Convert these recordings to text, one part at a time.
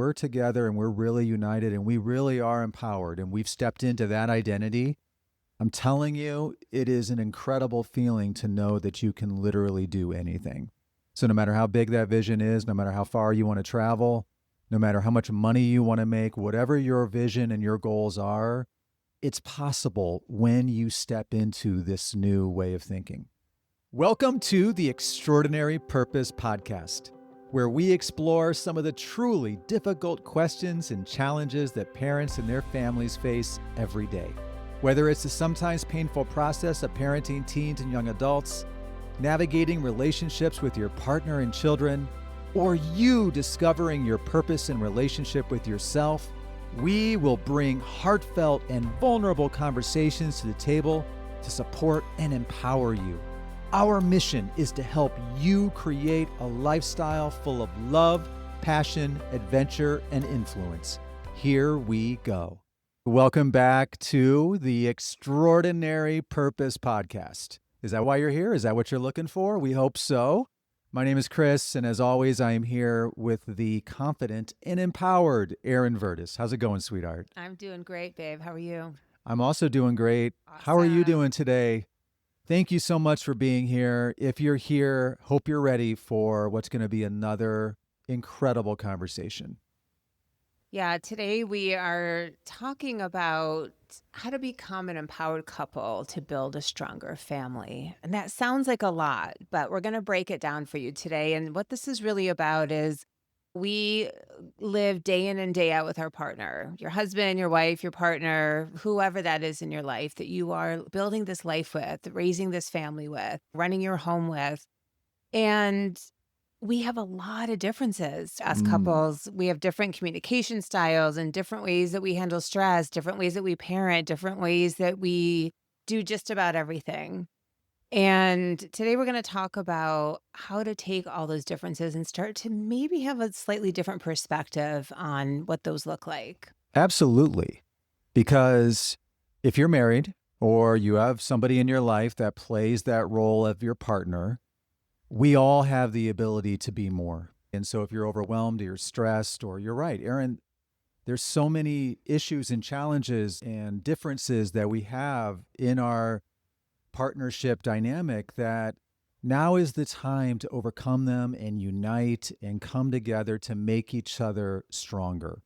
we're together and we're really united and we really are empowered and we've stepped into that identity, I'm telling you, it is an incredible feeling to know that you can literally do anything. So no matter how big that vision is, no matter how far you want to travel, no matter how much money you want to make, whatever your vision and your goals are, it's possible when you step into this new way of thinking. Welcome to the Extraordinary Purpose Podcast, where we explore some of the truly difficult questions and challenges that parents and their families face every day. Whether it's the sometimes painful process of parenting teens and young adults, navigating relationships with your partner and children, or you discovering your purpose and relationship with yourself, we will bring heartfelt and vulnerable conversations to the table to support and empower you. Our mission is to help you create a lifestyle full of love, passion, adventure, and influence. Here we go. Welcome back to the Extraordinary Purpose Podcast. Is that why you're here? Is that what you're looking for? We hope so. My name is Chris, and as always, I am here with the confident and empowered Erin. How's it going, sweetheart? I'm doing great, babe. How are you? I'm also doing great. Awesome. How are you doing today? Thank you so much for being here. If you're here, hope you're ready for what's going to be another incredible conversation. Yeah, today we are talking about how to become an empowered couple to build a stronger family. And that sounds like a lot, but we're going to break it down for you today. And what this is really about is we live day in and day out with our partner, your husband, your wife, your partner, whoever that is in your life that you are building this life with, raising this family with, running your home with. And we have a lot of differences as couples. We have different communication styles and different ways that we handle stress, different ways that we parent, different ways that we do just about everything. And today we're going to talk about how to take all those differences and start to maybe have a slightly different perspective on what those look like. Absolutely. Because if you're married or you have somebody in your life that plays that role of your partner, we all have the ability to be more. And so if you're overwhelmed or you're stressed, or you're right, Erin, there's so many issues and challenges and differences that we have in our partnership dynamic that now is the time to overcome them and unite and come together to make each other stronger.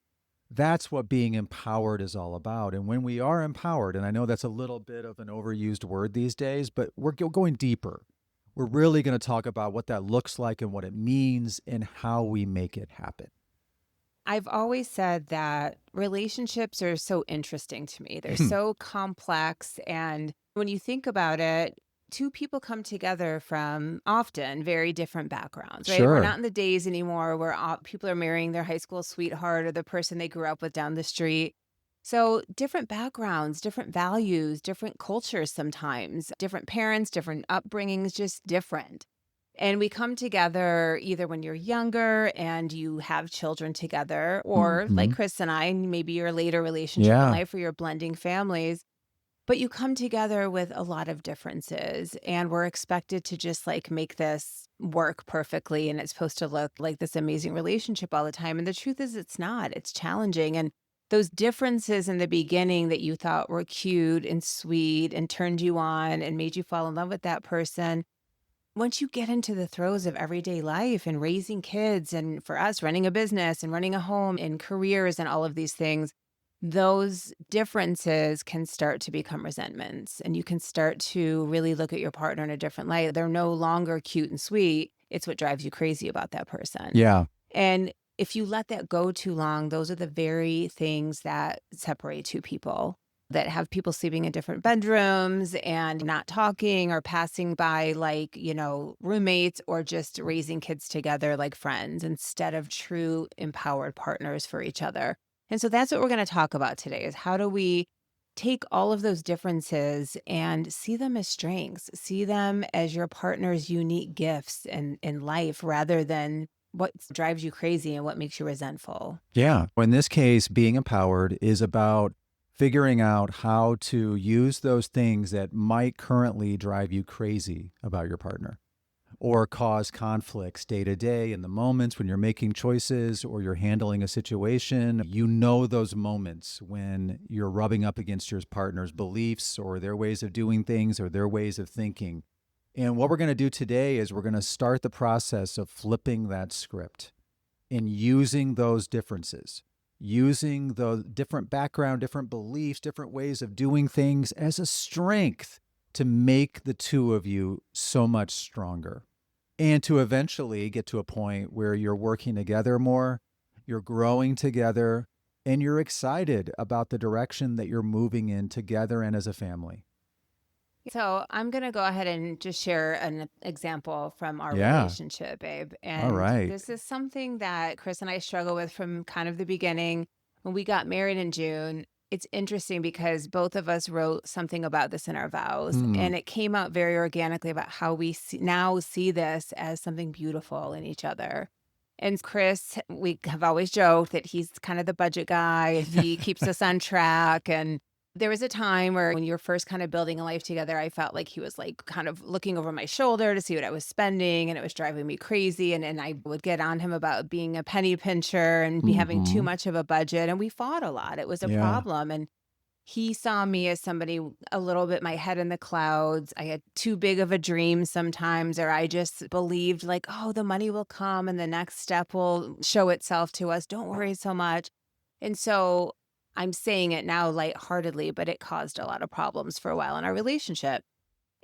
That's what being empowered is all about. And when we are empowered, and I know that's a little bit of an overused word these days, but we're going deeper. We're really going to talk about what that looks like and what it means and how we make it happen. I've always said that relationships are so interesting to me. They're so complex. And when you think about it, two people come together from often very different backgrounds, right? Sure. We're not in the days anymore where people are marrying their high school sweetheart or the person they grew up with down the street. So different backgrounds, different values, different cultures sometimes, different parents, different upbringings, just different. And we come together either when you're younger and you have children together, or like Chris and I, maybe your later relationship in life where you're blending families. But you come together with a lot of differences, and we're expected to just like make this work perfectly. And it's supposed to look like this amazing relationship all the time. And the truth is, it's not. It's challenging. And those differences in the beginning that you thought were cute and sweet and turned you on and made you fall in love with that person, once you get into the throes of everyday life and raising kids, and for us, running a business and running a home and careers and all of these things, those differences can start to become resentments, and you can start to really look at your partner in a different light. They're no longer cute and sweet. It's what drives you crazy about that person. Yeah. And if you let that go too long, those are the very things that separate two people, that have people sleeping in different bedrooms and not talking or passing by like, roommates, or just raising kids together like friends instead of true empowered partners for each other. And so that's what we're going to talk about today, is how do we take all of those differences and see them as strengths, see them as your partner's unique gifts in life, rather than what drives you crazy and what makes you resentful. Yeah. In this case, being empowered is about figuring out how to use those things that might currently drive you crazy about your partner, or cause conflicts day to day in the moments when you're making choices or you're handling a situation. You know those moments when you're rubbing up against your partner's beliefs or their ways of doing things or their ways of thinking. And what we're going to do today is we're going to start the process of flipping that script and using those differences, using the different background, different beliefs, different ways of doing things as a strength to make the two of you so much stronger and to eventually get to a point where you're working together more, you're growing together, and you're excited about the direction that you're moving in together and as a family. So I'm going to go ahead and just share an example from our Yeah. relationship, babe. All And right. this is something that Chris and I struggle with from kind of the beginning. When we got married in June, it's interesting because both of us wrote something about this in our vows, Hmm. and it came out very organically about how now see this as something beautiful in each other. And Chris, we have always joked that he's kind of the budget guy and he keeps us on track. And there was a time where when you were first kind of building a life together, I felt like he was like kind of looking over my shoulder to see what I was spending, and it was driving me crazy. And I would get on him about being a penny pincher and be having too Hmm. much of a budget. And we fought a lot. It was a Yeah. problem. And he saw me as somebody a little bit my head in the clouds. I had too big of a dream sometimes, or I just believed like, oh, the money will come and the next step will show itself to us. Don't worry so much. And so I'm saying it now lightheartedly, but it caused a lot of problems for a while in our relationship.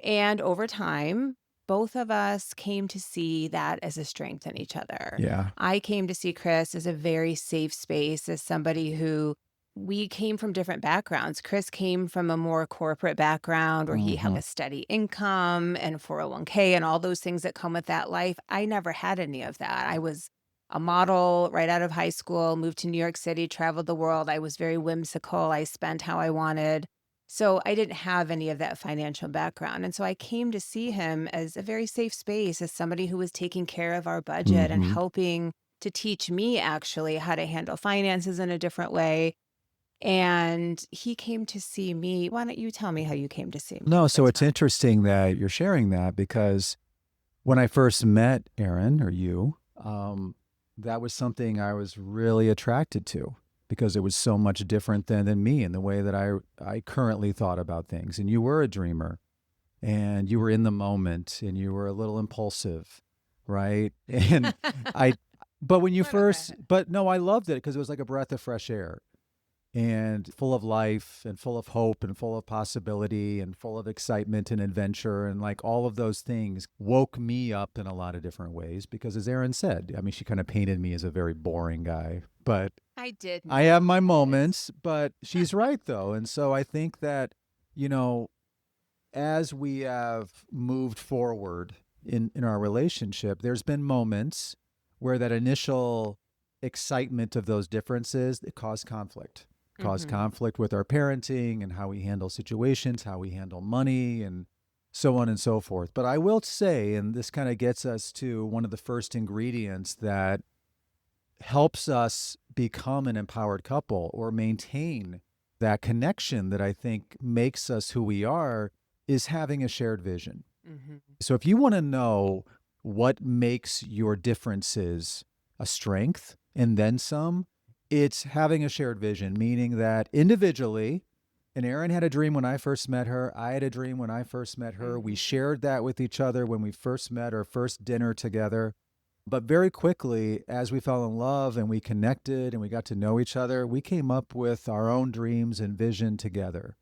And over time, both of us came to see that as a strength in each other. Yeah. I came to see Chris as a very safe space, as somebody who we came from different backgrounds. Chris came from a more corporate background where he had Hmm. a steady income and 401k and all those things that come with that life. I never had any of that. I was a model right out of high school, moved to New York City, traveled the world. I was very whimsical. I spent how I wanted. So I didn't have any of that financial background. And so I came to see him as a very safe space, as somebody who was taking care of our budget and Hmm. helping to teach me actually how to handle finances in a different way. And he came to see me. Why don't you tell me how you came to see me No, at the so it's time? interesting that you're sharing that because when I first met Erin or you, that was something I was really attracted to because it was so much different than me in the way that I currently thought about things. And you were a dreamer and you were in the moment and you were a little impulsive, right? And I, but when you Little first, bit. but no, I loved it because it was like a breath of fresh air and full of life and full of hope and full of possibility and full of excitement and adventure and like all of those things woke me up in a lot of different ways because as Erin said, I mean she kind of painted me as a very boring guy, but I did I have my not. moments, but she's right though. And so I think that, you know, as we have moved forward in our relationship, there's been moments where that initial excitement of those differences it caused conflict. Caused Hmm. conflict with our parenting and how we handle situations, how we handle money and so on and so forth. But I will say, and this kind of gets us to one of the first ingredients that helps us become an empowered couple or maintain that connection that I think makes us who we are is having a shared vision. Hmm. So if you want to know what makes your differences a strength and then some, it's having a shared vision, meaning that individually, and Erin had a dream when I first met her. I had a dream when I first met her. We Hmm. shared that with each other when we first met, our first dinner together. But very quickly, as we fell in love and we connected and we got to know each other, we came up with our own dreams and vision together.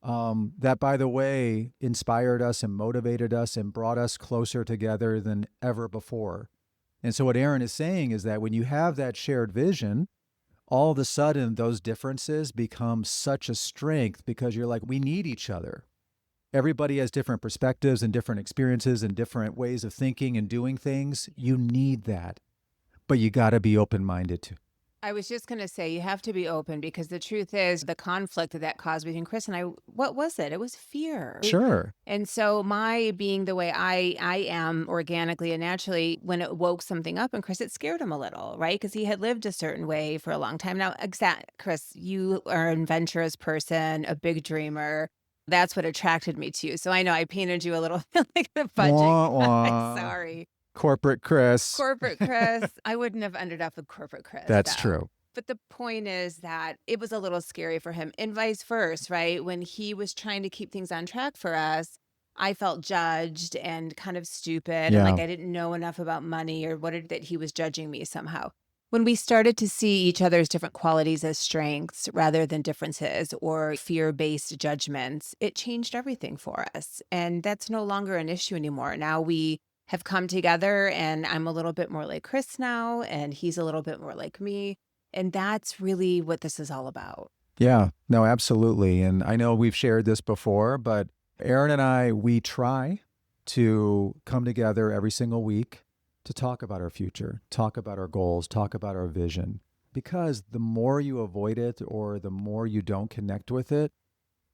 That, by the way, inspired us and motivated us and brought us closer together than ever before. And so, what Erin is saying is that when you have that shared vision, all of a sudden those differences become such a strength because you're like, we need each other. Everybody has different perspectives and different experiences and different ways of thinking and doing things. You need that, but you got to be open minded to. I was just going to say you have to be open because the truth is the conflict that caused between Chris and I, what was it? It was fear. Sure. And so my being the way I am organically and naturally, when it woke something up in Chris, it scared him a little, right? Because he had lived a certain way for a long time. Now, Chris, you are an adventurous person, a big dreamer. That's what attracted me to you. So I know I painted you a little like the budget Wah, guy. wah. Sorry. Corporate Chris. Corporate Chris. I wouldn't have ended up with corporate Chris, That's though. true. But the point is that it was a little scary for him and vice versa, right? When he was trying to keep things on track for us, I felt judged and kind of stupid and Yeah. like I didn't know enough about money or that he was judging me somehow. When we started to see each other's different qualities as strengths rather than differences or fear based judgments, it changed everything for us. And that's no longer an issue anymore. Now we have come together and I'm a little bit more like Chris now, and he's a little bit more like me. And that's really what this is all about. Yeah. No, absolutely. And I know we've shared this before, but Erin and I, we try to come together every single week to talk about our future, talk about our goals, talk about our vision. Because the more you avoid it or the more you don't connect with it,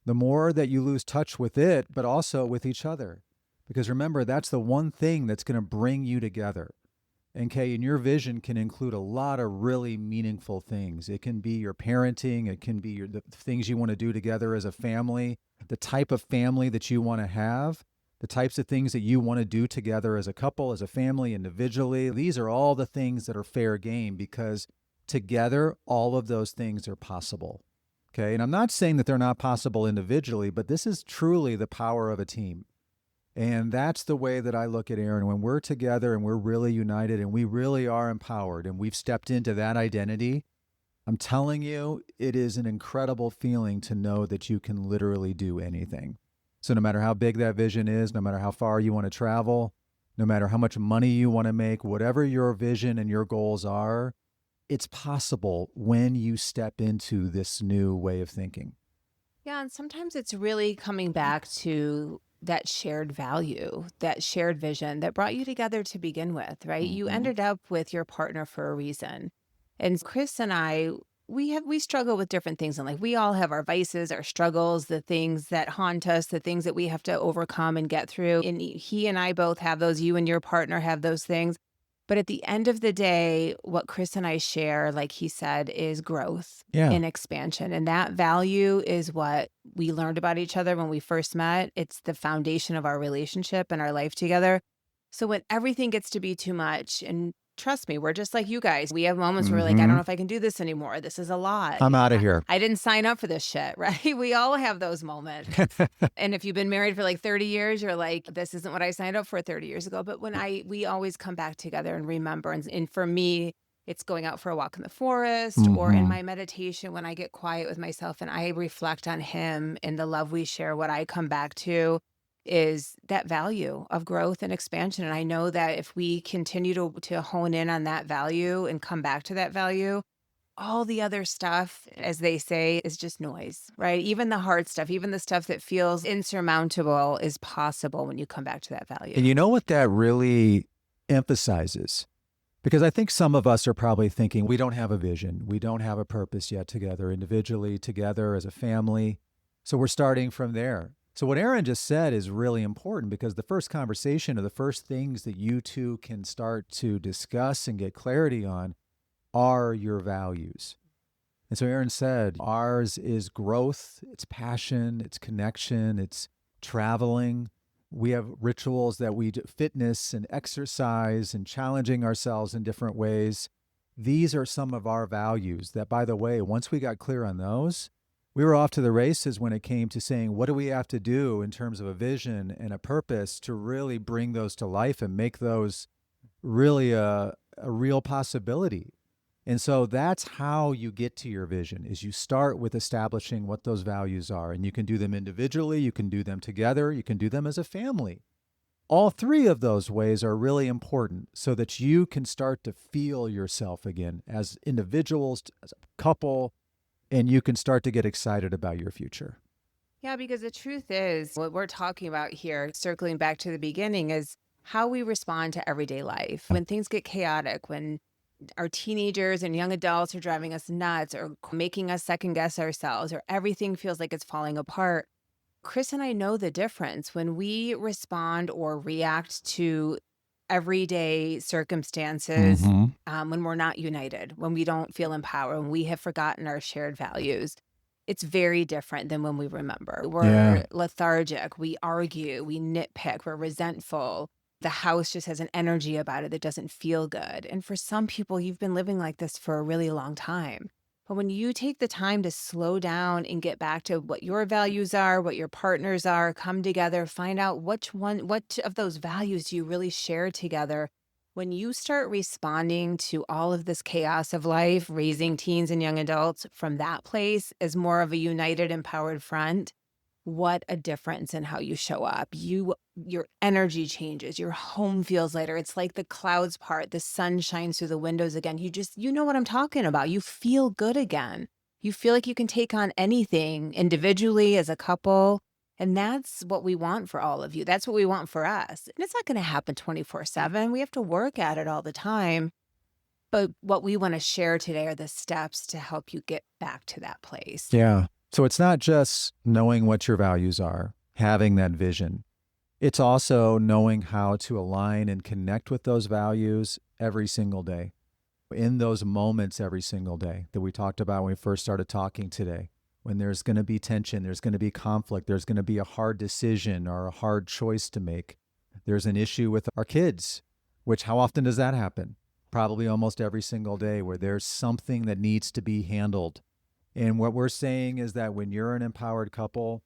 the more that you lose touch with it, but also with each other. Because remember, that's the one thing that's going to bring you together. Okay, and your vision can include a lot of really meaningful things. It can be your parenting, it can be the things you want to do together as a family, the type of family that you want to have, the types of things that you want to do together as a couple, as a family, individually. These are all the things that are fair game because together, all of those things are possible. Okay, and I'm not saying that they're not possible individually, but this is truly the power of a team. And that's the way that I look at Erin. When we're together and we're really united and we really are empowered and we've stepped into that identity, I'm telling you, it is an incredible feeling to know that you can literally do anything. So, no matter how big that vision is, no matter how far you want to travel, no matter how much money you want to make, whatever your vision and your goals are, it's possible when you step into this new way of thinking. Yeah, and sometimes it's really coming back to that shared value, that shared vision that brought you together to begin with, right? You Hmm. ended up with your partner for a reason. And Chris and I, we struggle with different things in life. We all have our vices, our struggles, the things that haunt us, the things that we have to overcome and get through. And he and I both have those. You and your partner have those things. But at the end of the day, what Chris and I share, like he said, is growth Yeah. and expansion. And that value is what we learned about each other when we first met. It's the foundation of our relationship and our life together. So when everything gets to be too much, and trust me, we're just like you guys. We have moments where we're like, I don't Hmm. know if I can do this anymore. This is a lot. I'm out of here. I didn't sign up for this shit, right? We all have those moments. And if you've been married for like 30 years, you're like, this isn't what I signed up for 30 years ago. But we always come back together and remember. And for me, it's going out for a walk in the forest or in Hmm. my meditation when I get quiet with myself and I reflect on him and the love we share. What I come back to is that value of growth and expansion. And I know that if we continue to hone in on that value and come back to that value, all the other stuff, as they say, is just noise, right? Even the hard stuff, even the stuff that feels insurmountable is possible when you come back to that value. And you know what that really emphasizes? Because I think some of us are probably thinking we don't have a vision. We don't have a purpose yet together, individually, together as a family. So we're starting from there. So what Erin just said is really important because the first conversation or the first things that you two can start to discuss and get clarity on are your values. And so Erin said, ours is growth, it's passion, it's connection, it's traveling. We have rituals that we do, fitness and exercise and challenging ourselves in different ways. These are some of our values that, by the way, once we got clear on those, we were off to the races when it came to saying, what do we have to do in terms of a vision and a purpose to really bring those to life and make those really a real possibility. And so that's how you get to your vision is you start with establishing what those values are. And you can do them individually, you can do them together, you can do them as a family. All three of those ways are really important so that you can start to feel yourself again as individuals, as a couple, and you can start to get excited about your future. Yeah, because the truth is, what we're talking about here, circling back to the beginning, is how we respond to everyday life. When things get chaotic, when our teenagers and young adults are driving us nuts or making us second guess ourselves, or everything feels like it's falling apart. Chris and I know the difference when we respond or react to everyday circumstances, Mm-hmm. when we're not united, when we don't feel empowered, when we have forgotten our shared values. It's very different than when we remember. Yeah. We're lethargic, we argue, we nitpick, we're resentful. The house just has an energy about it that doesn't feel good. And for some people, you've been living like this for a really long time. But when you take the time to slow down and get back to what your values are, what your partners are, come together, find out what of those values do you really share together. When you start responding to all of this chaos of life, raising teens and young adults from that place as more of a united, empowered front, what a difference in how you show up. Your energy changes, your home feels lighter. It's like the clouds part, the sun shines through the windows again. You know what I'm talking about. You feel good again. You feel like you can take on anything individually as a couple. And that's what we want for all of you. That's what we want for us. And it's not going to happen 24/7. We have to work at it all the time. But what we want to share today are the steps to help you get back to that place. Yeah. So it's not just knowing what your values are, having that vision. It's also knowing how to align and connect with those values every single day, in those moments every single day that we talked about when we first started talking today. When there's going to be tension, there's going to be conflict, there's going to be a hard decision or a hard choice to make. There's an issue with our kids, which how often does that happen? Probably almost every single day where there's something that needs to be handled. And what we're saying is that when you're an empowered couple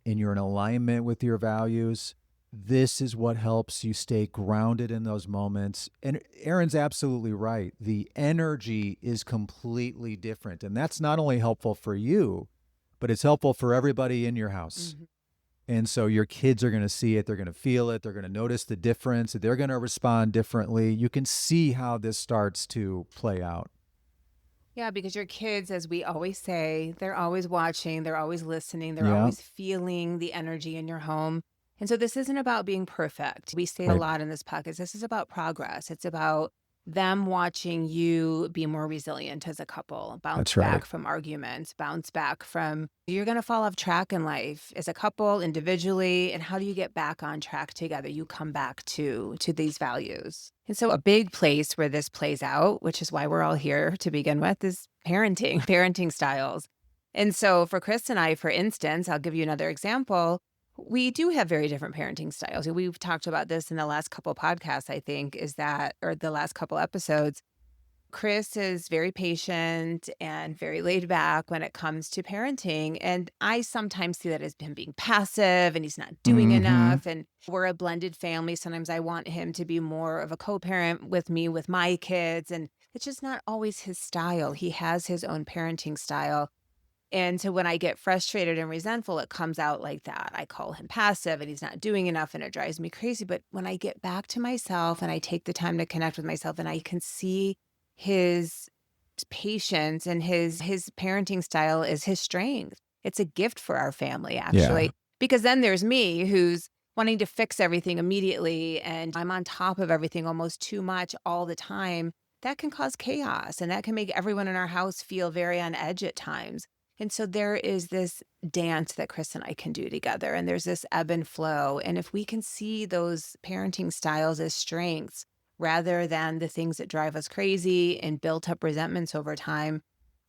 and you're in alignment with your values, this is what helps you stay grounded in those moments. And Erin's absolutely right. The energy is completely different. And that's not only helpful for you, but it's helpful for everybody in your house. Mhm. And so your kids are going to see it, they're going to feel it, they're going to notice the difference, they're going to respond differently. You can see how this starts to play out. Yeah, because your kids, as we always say, they're always watching, they're always listening, they're Yeah. always feeling the energy in your home. And so this isn't about being perfect. We say a Right. lot in this podcast. This is about progress. It's about them watching you be more resilient as a couple, bounce That's right. back from arguments, bounce back from you're going to fall off track in life as a couple, individually, and how do you get back on track together? You come back to these values. And so a big place where this plays out, which is why we're all here to begin with, is parenting, parenting styles. And so for Chris and I, for instance, I'll give you another example. We do have very different parenting styles. We've talked about this in the last couple podcasts, I think, or the last couple episodes. Chris is very patient and very laid back when it comes to parenting. And I sometimes see that as him being passive and he's not doing Mm-hmm. enough. And we're a blended family. Sometimes I want him to be more of a co parent with me, with my kids. And it's just not always his style. He has his own parenting style. And so when I get frustrated and resentful, it comes out like that. I call him passive and he's not doing enough and it drives me crazy. But when I get back to myself and I take the time to connect with myself and I can see his patience and his parenting style is his strength. It's a gift for our family, Yeah. actually, because then there's me who's wanting to fix everything immediately and I'm on top of everything almost too much all the time. That can cause chaos and that can make everyone in our house feel very on edge at times. And so there is this dance that Chris and I can do together, and there's this ebb and flow. And if we can see those parenting styles as strengths rather than the things that drive us crazy and built up resentments over time,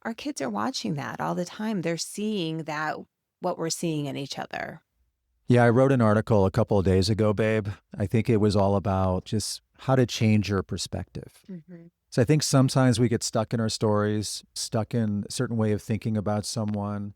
our kids are watching that all the time. They're seeing that what we're seeing in each other. Yeah, I wrote an article a couple of days ago, babe. I think it was all about just how to change your perspective. Mhm. So I think sometimes we get stuck in our stories, stuck in a certain way of thinking about someone,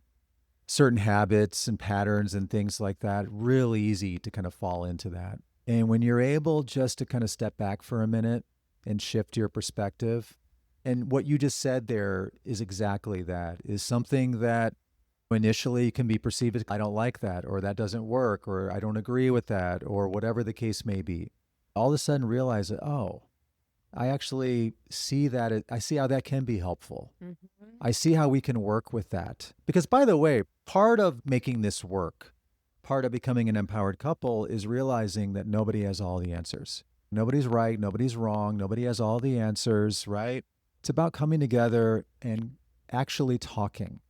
certain habits and patterns and things like that. Really easy to kind of fall into that. And when you're able just to kind of step back for a minute and shift your perspective, and what you just said there is exactly that, is something that initially can be perceived as, I don't like that, or that doesn't work, or I don't agree with that, or whatever the case may be. All of a sudden realize that, oh, I actually see that, I see how that can be helpful. Mhm. I see how we can work with that. Because, by the way, part of making this work, part of becoming an empowered couple is realizing that nobody has all the answers. Nobody's right, nobody's wrong, nobody has all the answers, right? It's about coming together and actually talking.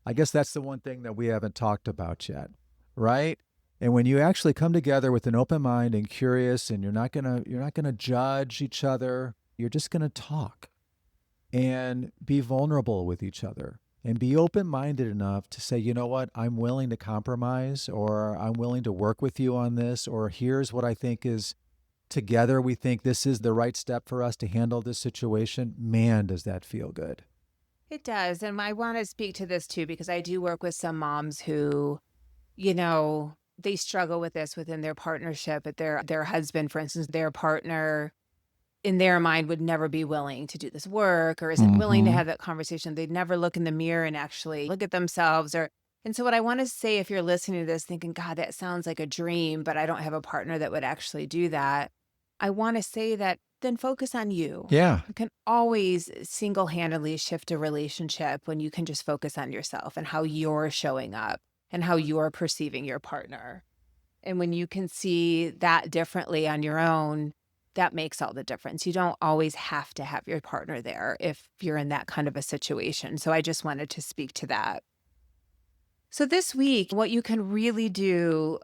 I guess that's the one thing that we haven't talked about yet, right? And when you actually come together with an open mind and curious, and you're not gonna judge each other, you're just gonna talk and be vulnerable with each other and be open-minded enough to say, you know what, I'm willing to compromise, or I'm willing to work with you on this, or here's what I think is together we think this is the right step for us to handle this situation. Man, does that feel good. It does. And I want to speak to this too, because I do work with some moms who, you know, they struggle with this within their partnership, but their husband, for instance, their partner in their mind would never be willing to do this work or isn't willing to Mm-hmm. have that conversation. They'd never look in the mirror and actually look at themselves or and so what I want to say if you're listening to this thinking, God, that sounds like a dream, but I don't have a partner that would actually do that. I want to say that then focus on you. Yeah. You can always single-handedly shift a relationship when you can just focus on yourself and how you're showing up and how you're perceiving your partner. And when you can see that differently on your own, that makes all the difference. You don't always have to have your partner there if you're in that kind of a situation. So I just wanted to speak to that. So this week, what you can really do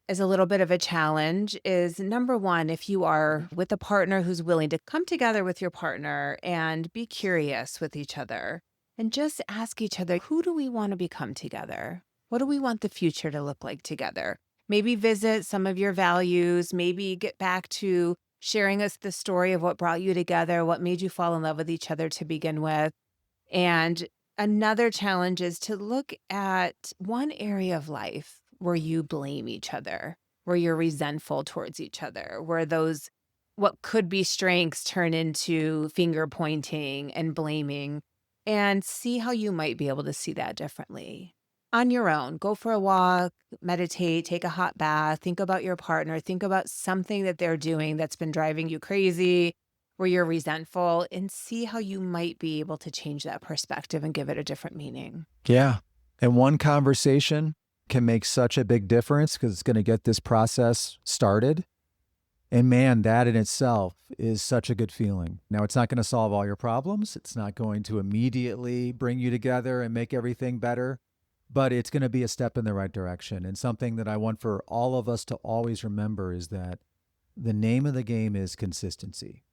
is a little bit of a challenge is number one, if you are with a partner who's willing to come together with your partner and be curious with each other and just ask each other, who do we want to become together? What do we want the future to look like together? Maybe visit some of your values, maybe get back to sharing us the story of what brought you together, what made you fall in love with each other to begin with. And another challenge is to look at one area of life where you blame each other, where you're resentful towards each other, where those what could be strengths turn into finger pointing and blaming, and see how you might be able to see that differently. On your own, go for a walk, meditate, take a hot bath, think about your partner, think about something that they're doing that's been driving you crazy, where you're resentful, and see how you might be able to change that perspective and give it a different meaning. Yeah. And one conversation can make such a big difference because it's going to get this process started. And man, that in itself is such a good feeling. Now, it's not going to solve all your problems. It's not going to immediately bring you together and make everything better, but it's going to be a step in the right direction. And something that I want for all of us to always remember is that the name of the game is consistency.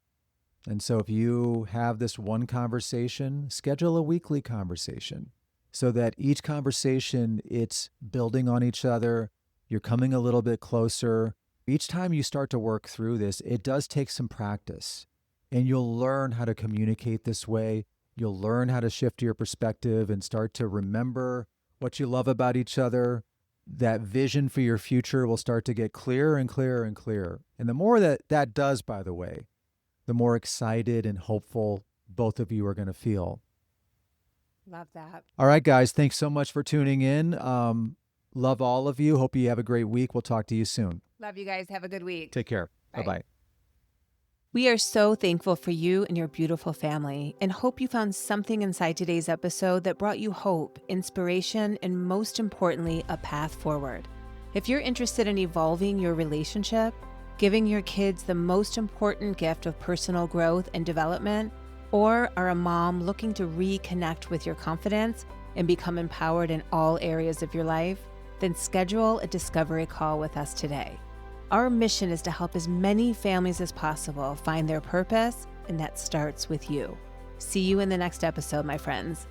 And so if you have this one conversation, schedule a weekly conversation so that each conversation, it's building on each other. You're coming a little bit closer. Each time you start to work through this, it does take some practice, and you'll learn how to communicate this way. You'll learn how to shift your perspective and start to remember what you love about each other. That vision for your future will start to get clearer and clearer and clearer. And the more that that does, by the way, the more excited and hopeful both of you are going to feel. Love that. All right, guys, thanks so much for tuning in. Love all of you. Hope you have a great week. We'll talk to you soon. Love you guys. Have a good week. Take care. Bye. Bye-bye. We are so thankful for you and your beautiful family and hope you found something inside today's episode that brought you hope, inspiration, and most importantly, a path forward. If you're interested in evolving your relationship, giving your kids the most important gift of personal growth and development, or are a mom looking to reconnect with your confidence and become empowered in all areas of your life, then schedule a discovery call with us today. Our mission is to help as many families as possible find their purpose, and that starts with you. See you in the next episode, my friends.